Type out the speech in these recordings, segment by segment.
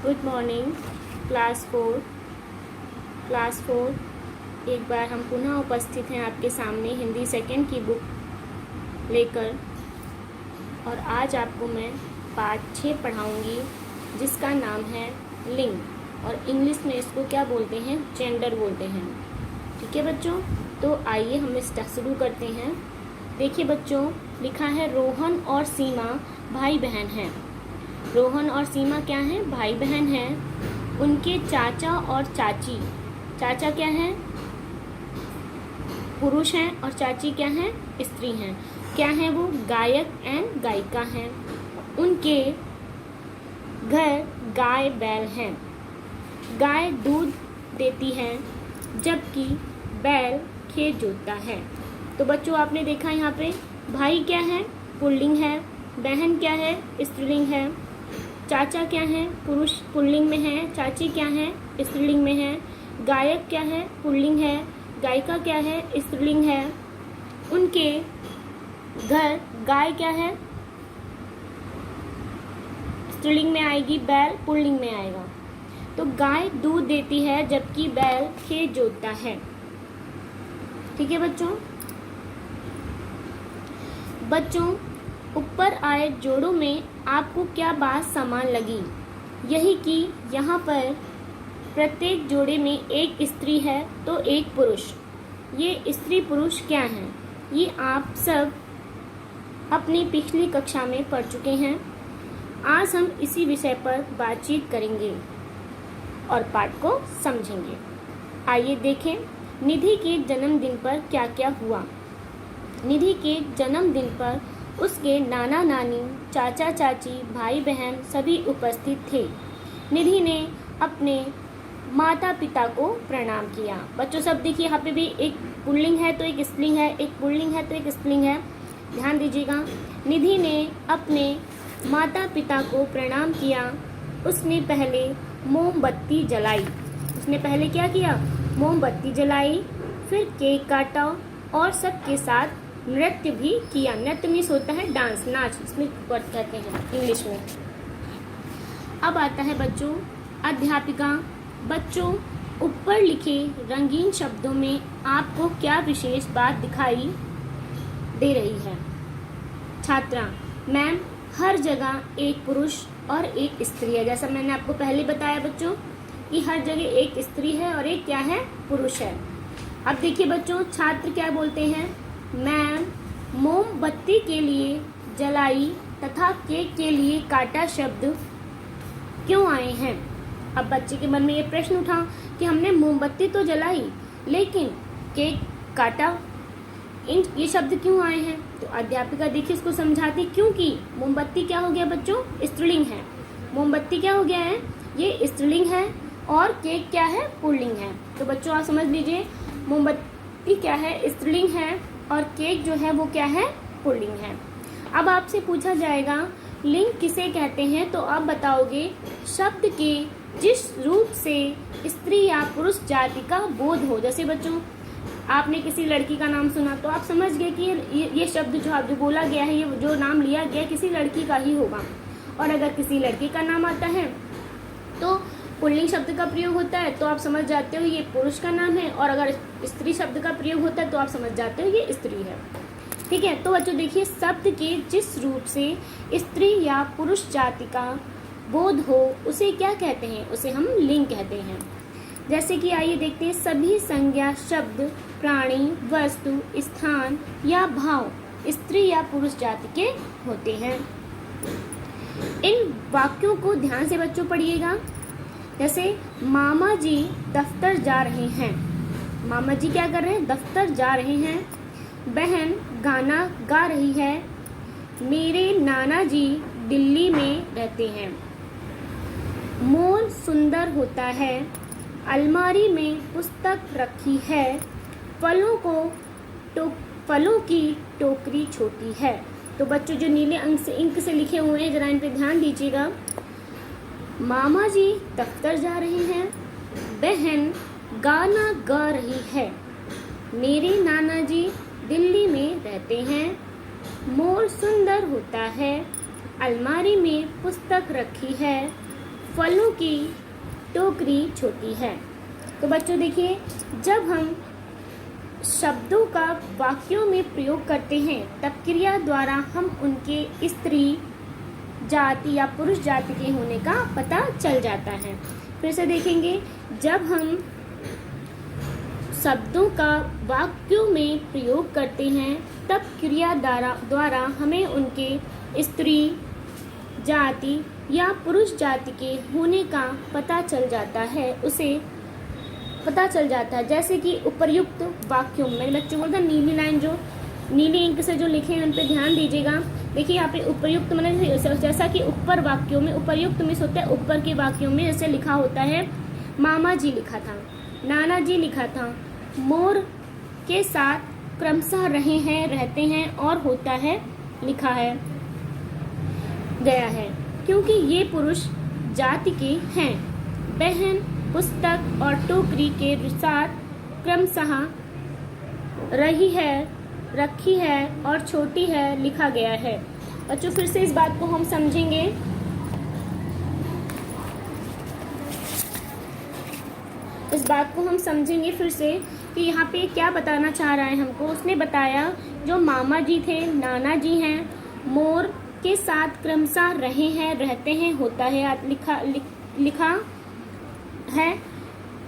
Good morning class four. एक बार हम पुनः उपस्थित हैं आपके सामने हिंदी सेकंड की बुक लेकर, और आज आपको मैं पाठ 6 पढ़ाऊंगी जिसका नाम है लिंग, और इंग्लिश में इसको क्या बोलते हैं, जेंडर बोलते हैं। ठीक है बच्चों, तो आइए हम इसका शुरू करते हैं। देखिए बच्चों, लिखा है रोहन और सीमा भाई बहन हैं। रोहन और सीमा क्या हैं, भाई बहन हैं। उनके चाचा और चाची, चाचा क्या है, पुरुष हैं, और चाची क्या है, स्त्री हैं। क्या है वो, गायक एंड गायिका हैं। उनके घर गाय बैल हैं। गाय दूध देती है जबकि बैल खेत जोतता है। तो बच्चों आपने देखा यहाँ पे भाई क्या है, पुल्लिंग है। बहन क्या है, स्त्रीलिंग है। चाचा क्या है, पुरुष पुल्लिंग में है। चाची क्या है, स्त्रीलिंग में है। गायक क्या है, पुल्लिंग है। गायिका क्या है, स्त्रीलिंग है। उनके घर गाय क्या है, स्त्रीलिंग में आएगी, बैल पुल्लिंग में आएगा। तो गाय दूध देती है जबकि बैल खेत जोतता है। ठीक है बच्चों, ऊपर आए जोड़ों में आपको क्या बात समान लगी? यही कि यहाँ पर प्रत्येक जोड़े में एक स्त्री है तो एक पुरुष। ये स्त्री पुरुष क्या हैं, ये आप सब अपनी पिछली कक्षा में पढ़ चुके हैं। आज हम इसी विषय पर बातचीत करेंगे और पाठ को समझेंगे। आइए देखें, निधि के जन्मदिन पर क्या क्या हुआ। निधि के जन्मदिन पर उसके नाना नानी, चाचा चाची, भाई बहन सभी उपस्थित थे। निधि ने अपने माता पिता को प्रणाम किया। बच्चों सब देखिए, यहाँ पे भी एक पुल्लिंग है तो एक स्त्रीलिंग है, एक पुल्लिंग है तो एक स्त्रीलिंग है, ध्यान दीजिएगा। निधि ने अपने माता पिता को प्रणाम किया। उसने पहले मोमबत्ती जलाई। उसने पहले क्या किया, मोमबत्ती जलाई, फिर केक काटा और सबके साथ नृत्य भी किया। नृत्य मीन्स होता है डांस, नाच, इसमें वर्ड कहते हैं इंग्लिश में। अब आता है बच्चों अध्यापिका। बच्चों, ऊपर लिखे रंगीन शब्दों में आपको क्या विशेष बात दिखाई दे रही है? छात्रा, मैम हर जगह एक पुरुष और एक स्त्री है। जैसा मैंने आपको पहले बताया बच्चों कि हर जगह एक स्त्री है और एक क्या है, पुरुष है। अब देखिए बच्चों, छात्र क्या बोलते हैं, मैम मोमबत्ती के लिए जलाई तथा केक के लिए काटा शब्द क्यों आए हैं? अब बच्चे के मन में ये प्रश्न उठा कि हमने मोमबत्ती तो जलाई लेकिन केक काटा, ये शब्द क्यों आए हैं? तो अध्यापिका देखिए इसको समझाती, क्योंकि मोमबत्ती क्या हो गया बच्चों, स्त्रीलिंग है। मोमबत्ती क्या हो गया है, ये स्त्रीलिंग है, और केक क्या है, पुल्लिंग है। तो बच्चों आप समझ लीजिए, मोमबत्ती क्या है, स्त्रीलिंग है, और केक जो है वो क्या है, पुल्लिंग है। अब आपसे पूछा जाएगा लिंग किसे कहते हैं, तो आप बताओगे शब्द के जिस रूप से स्त्री या पुरुष जाति का बोध हो। जैसे बच्चों आपने किसी लड़की का नाम सुना तो आप समझ गए कि ये शब्द जो बोला गया है, ये जो नाम लिया गया किसी लड़की का ही होगा। और अगर किसी लड़की का नाम आता है तो पुल्लिंग शब्द का प्रयोग होता है तो आप समझ जाते हो ये पुरुष का नाम है, और अगर स्त्री शब्द का प्रयोग होता है तो आप समझ जाते हो ये स्त्री है। ठीक है, तो बच्चों देखिए, शब्द के जिस रूप से स्त्री या पुरुष जाति का बोध हो उसे क्या कहते हैं, उसे हम लिंग कहते हैं। जैसे कि आइए देखते हैं, सभी संज्ञा शब्द, प्राणी, वस्तु, स्थान या भाव स्त्री या पुरुष जाति के होते हैं। इन वाक्यों को ध्यान से बच्चों पढ़िएगा। जैसे मामा जी दफ्तर जा रहे हैं। मामा जी क्या कर रहे हैं, दफ्तर जा रहे हैं। बहन गाना गा रही है। मेरे नाना जी दिल्ली में रहते हैं। मोर सुंदर होता है। अलमारी में पुस्तक रखी है। फलों की टोकरी छोटी है। तो बच्चों जो नीले इंक से लिखे हुए हैं जरा इन पे ध्यान दीजिएगा। मामा जी दफ्तर जा रहे हैं। बहन गाना गा रही है। मेरे नाना जी दिल्ली में रहते हैं। मोर सुंदर होता है। अलमारी में पुस्तक रखी है। फलों की टोकरी छोटी है। तो बच्चों देखिए, जब हम शब्दों का वाक्यों में प्रयोग करते हैं तब क्रिया द्वारा हम उनके स्त्री जाति या पुरुष जाति के होने का पता चल जाता है। फिर से देखेंगे, जब हम शब्दों का वाक्यों में प्रयोग करते हैं तब क्रिया द्वारा हमें उनके स्त्री जाति या पुरुष जाति के होने का पता चल जाता है, उसे पता चल जाता है। जैसे कि उपर्युक्त वाक्यों में, मेरे बच्चों को ना नीली लाइन जो नीली इंक से जो लिखे हैं उन पे ध्यान दीजिएगा। देखिए यहाँ पे उपर्युक्त मैंने जैसा कि ऊपर वाक्यों में उपर्युक्त में होता है, ऊपर के वाक्यों में जैसे लिखा होता है मामा जी लिखा था, नाना जी लिखा था, मोर के साथ क्रमशः रहे हैं, रहते हैं और होता है लिखा है गया है, क्योंकि ये पुरुष जाति के हैं। बहन पुस्तक और टोकरी के साथ क्रमशः रही है, रखी है और छोटी है लिखा गया है। बच्चों फिर से इस बात को हम समझेंगे। इस बात को हम समझेंगे फिर से कि यहाँ पे क्या बताना चाह रहा है हमको। उसने बताया जो मामा जी थे, नाना जी हैं, मोर के साथ क्रमशः रहे हैं, रहते हैं, होता है लिखा है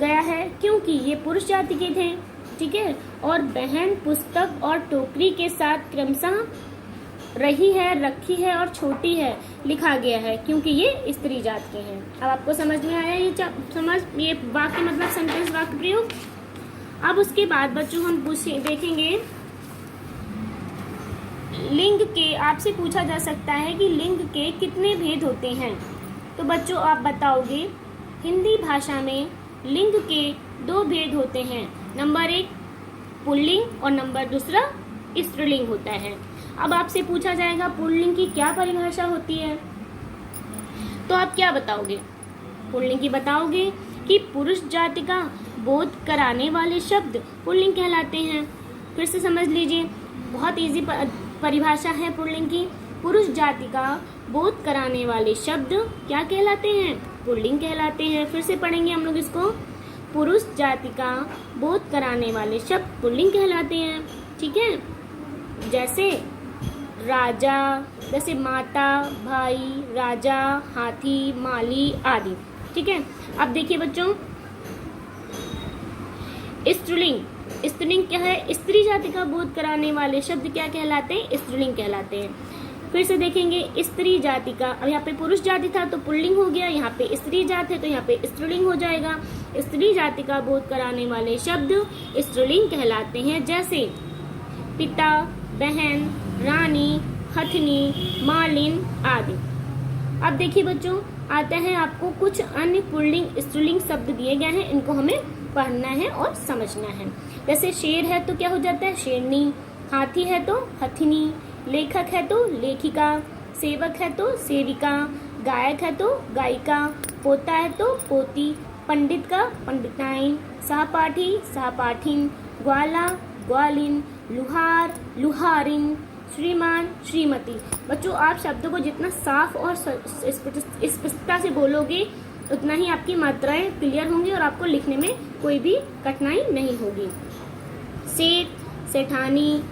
गया है, क्योंकि ये पुरुष जाति के थे, ठीक है। और बहन पुस्तक और टोकरी के साथ क्रमशः रही है, रखी है और छोटी है लिखा गया है, क्योंकि ये स्त्री जात के हैं। अब आपको समझ में आया ये वाक्य मतलब सेंटेंस वाक्य प्रयोग। अब उसके बाद बच्चों हम देखेंगे लिंग के। आपसे पूछा जा सकता है कि लिंग के कितने भेद होते हैं। तो बच्चों आप बताओगे, हिंदी भाषा में लिंग के 2 भेद होते हैं। नंबर 1 पुल्लिंग और नंबर दूसरा स्त्रीलिंग होता है। अब आपसे पूछा जाएगा पुल्लिंग की क्या परिभाषा होती है, तो आप क्या बताओगे? पुल्लिंग की बताओगे कि पुरुष जाति का बोध कराने वाले शब्द पुल्लिंग कहलाते हैं। फिर से समझ लीजिए, बहुत इजी परिभाषा है पुल्लिंग की। पुरुष जाति का बोध कराने वाले शब्द क्या कहलाते हैं? पुल्लिंग कहलाते हैं। फिर से पढ़ेंगे हम लोग इसको। पुरुष जाति का बोध कराने वाले शब्द पुल्लिंग कहलाते हैं, ठीक है। जैसे राजा, जैसे माता, भाई, राजा, हाथी, माली आदि, ठीक है। अब देखिए बच्चों, स्त्रीलिंग। स्त्रीलिंग क्या है? स्त्री जाति का बोध कराने वाले शब्द क्या कहलाते हैं? स्त्रीलिंग कहलाते हैं। फिर से देखेंगे स्त्री जाति का, अब यहाँ पे पुरुष जाति था तो पुल्लिंग हो गया, यहाँ पे स्त्री जाति है तो यहाँ पे स्त्रीलिंग हो जाएगा। स्त्री जाति का बोध कराने वाले शब्द स्त्रीलिंग कहलाते हैं, जैसे पिता, बहन, रानी, हथनी, मालिन आदि। अब देखिए बच्चों, आता है आपको कुछ अन्य पुल्लिंग स्त्रीलिंग शब्द दिए गए हैं, इनको हमें पढ़ना है और समझना है। जैसे शेर है तो क्या हो जाता है? शेरनी। हाथी है तो हथिनी। लेखक है तो लेखिका। सेवक है तो सेविका। गायक है तो गायिका। पोता है तो पोती। पंडित का पंडिताइन। सहपाठी सहपाठिन। ग्वाला ग्वालिन। लुहार लुहारिन। श्रीमान श्रीमती। बच्चों आप शब्दों को जितना साफ और स्पष्टता से बोलोगे उतना ही आपकी मात्राएं क्लियर होंगी और आपको लिखने में कोई भी कठिनाई नहीं होगी। सेठ सेठानी।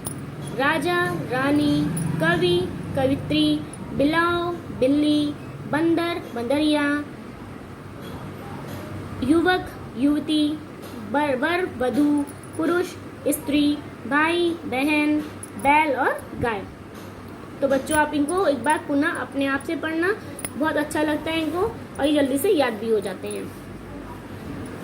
राजा रानी। कवि कवित्री। बिलाव बिल्ली। बंदर बंदरिया। युवक युवती। वर वधू। पुरुष स्त्री। भाई बहन। बैल और गाय। तो बच्चों आप इनको एक बार पुनः अपने आप से पढ़ना, बहुत अच्छा लगता है इनको और ये जल्दी से याद भी हो जाते हैं।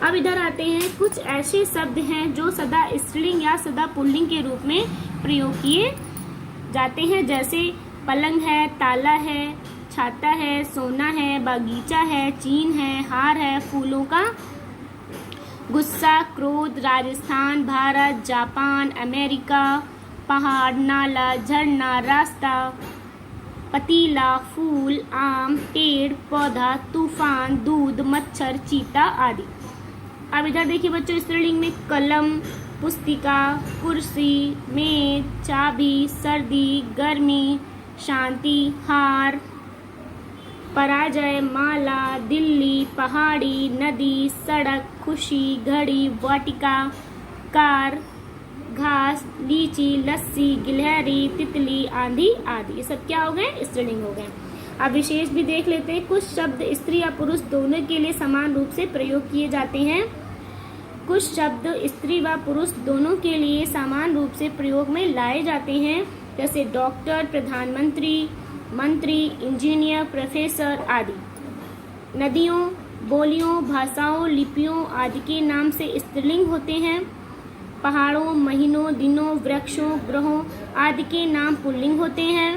अब इधर आते हैं, कुछ ऐसे शब्द हैं जो सदा स्त्रीलिंग या सदा पुल्लिंग के रूप में प्रयोग किए जाते हैं, जैसे पलंग है, ताला है, छाता है, सोना है, बगीचा है, चीन है, हार है, फूलों का गुस्सा, क्रोध, राजस्थान, भारत, जापान, अमेरिका, पहाड़, नाला, झरना, रास्ता, पतीला, फूल, आम, पेड़, पौधा, तूफान, दूध, मच्छर, चीता आदि। अब इधर देखिए बच्चों, स्त्रीलिंग में कलम, पुस्तिका, कुर्सी, मेज, चाबी, सर्दी, गर्मी, शांति, हार, पराजय, माला, दिल्ली, पहाड़ी, नदी, सड़क, खुशी, घड़ी, वाटिका, कार, घास, लीची, लस्सी, गिलहरी, तितली, आंधी आदि। ये सब क्या हो गए? स्त्रीलिंग हो गए। अब विशेष भी देख लेते हैं। कुछ शब्द स्त्री या पुरुष दोनों के लिए समान रूप से प्रयोग किए जाते हैं। कुछ शब्द स्त्री व पुरुष दोनों के लिए समान रूप से प्रयोग में लाए जाते हैं, जैसे डॉक्टर, प्रधानमंत्री, मंत्री, इंजीनियर, प्रोफेसर आदि। नदियों, बोलियों, भाषाओं, लिपियों आदि के नाम से स्त्रीलिंग होते हैं। पहाड़ों, महीनों, दिनों, वृक्षों, ग्रहों आदि के नाम पुल्लिंग होते हैं।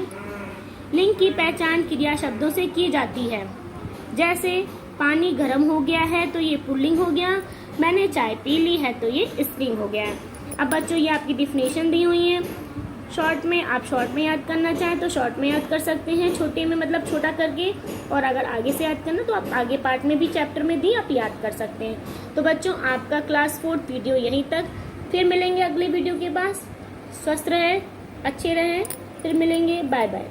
लिंग की पहचान क्रिया शब्दों से की जाती है, जैसे पानी गर्म हो गया है तो ये पुल्लिंग हो गया, मैंने चाय पी ली है तो ये स्त्रीलिंग हो गया। अब बच्चों ये आपकी डिफिनेशन दी हुई है शॉर्ट में। आप शॉर्ट में याद करना चाहें तो शॉर्ट में याद कर सकते हैं, छोटे में मतलब छोटा करके, और अगर आगे से याद करना तो आप आगे पार्ट में भी चैप्टर में दी आप याद कर सकते हैं। तो बच्चों आपका क्लास 4 वीडियो यहीं तक। फिर मिलेंगे अगले वीडियो के पास। स्वस्थ रहें, अच्छे रहें, फिर मिलेंगे। Bye bye.